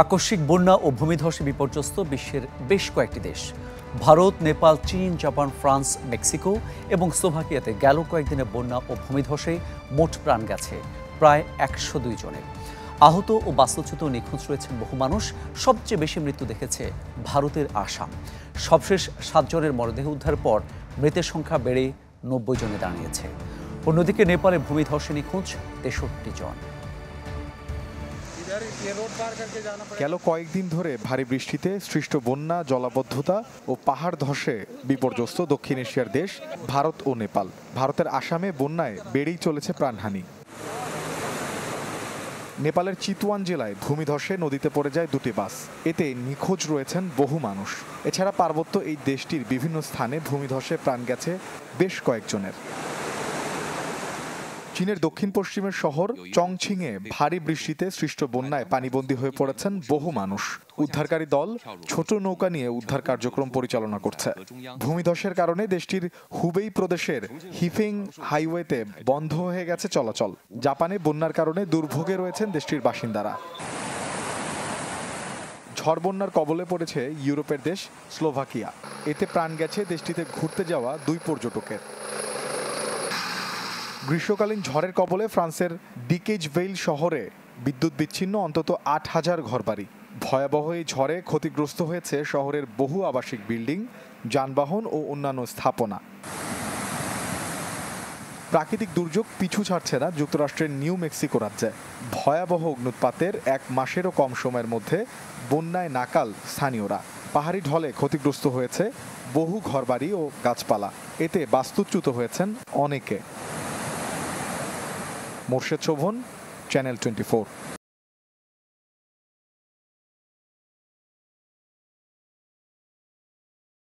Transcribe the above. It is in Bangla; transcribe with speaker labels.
Speaker 1: আকস্মিক বন্যা ও ভূমিধসে বিপর্যস্ত বিশ্বের বেশ কয়েকটি দেশ। ভারত, নেপাল, চীন, জাপান, ফ্রান্স, মেক্সিকো এবং স্লোভাকিয়াতে গেল কয়েকদিনে বন্যা ও ভূমিধসে মোট প্রাণ গেছে প্রায় ১০২ জনের। আহত ও বাস্তুচ্যুত নিখোঁজ রয়েছেন বহু মানুষ। সবচেয়ে বেশি মৃত্যু দেখেছে ভারতের আসাম। সবশেষ ৭ জনের মরদেহ উদ্ধারের পর মৃতের সংখ্যা বেড়ে ৯০ জনে দাঁড়িয়েছে। অন্যদিকে নেপালে ভূমিধসে নিখোঁজ ৬৩ জন।
Speaker 2: গেল কয়েকদিন ধরে ভারী বৃষ্টিতে সৃষ্ট বন্যা, জলাবদ্ধতা ও পাহাড় ধসে বিপর্যস্ত দক্ষিণ এশিয়ার দেশ ভারত ও নেপাল। ভারতের আসামে বন্যায় বেড়েই চলেছে প্রাণহানি। নেপালের চিতওয়ান জেলায় ভূমিধসে নদীতে পড়ে যায় দুটি বাস। এতে নিখোঁজ রয়েছেন বহু মানুষ। এছাড়া পার্বত্য এই দেশটির বিভিন্ন স্থানে ভূমিধসে প্রাণ গেছে বেশ কয়েকজনের। চীনের দক্ষিণ পশ্চিমের শহর চংছিংয়ে ভারী বৃষ্টিতে সৃষ্ট বন্যায় পানিবন্দী হয়ে পড়েছেন বহু মানুষ। উদ্ধারকারী দল ছোট নৌকা নিয়ে উদ্ধার কার্যক্রম পরিচালনা করছে। ভূমিধসের কারণে দেশটির হুবেই প্রদেশের হিফেং হাইওয়েতে বন্ধ হয়ে গেছে চলাচল। জাপানে বন্যার কারণে দুর্ভোগে রয়েছেন দেশটির বাসিন্দারা। ঝড় বন্যার কবলে পড়েছে ইউরোপের দেশ স্লোভাকিয়া। এতে প্রাণ গেছে দেশটিতে ঘুরতে যাওয়া 2 পর্যটকের। গ্রীষ্মকালীন ঝড়ের কবলে ফ্রান্সের ডিকেজভেইল শহরে বিদ্যুৎ বিচ্ছিন্ন অন্তত ৮,০০০ ঘরবাড়ি। ভয়াবহ এই ঝড়ে ক্ষতিগ্রস্ত হয়েছে শহরের বহু আবাসিক বিল্ডিং, যানবাহন ও অন্যান্য স্থাপনা। প্রাকৃতিক দুর্যোগ পিছু ছাড়ছে না যুক্তরাষ্ট্রের নিউ মেক্সিকো রাজ্যে। ভয়াবহ অগ্ন্যুৎপাতের 1 মাসেরও কম সময়ের মধ্যে বন্যায় নাকাল স্থানীয়রা। পাহাড়ি ঢলে ক্ষতিগ্রস্ত হয়েছে বহু ঘরবাড়ি ও গাছপালা। এতে বাস্তুচ্যুত হয়েছেন অনেকে। মোর্শেদ শোভন, চ্যানেল 24।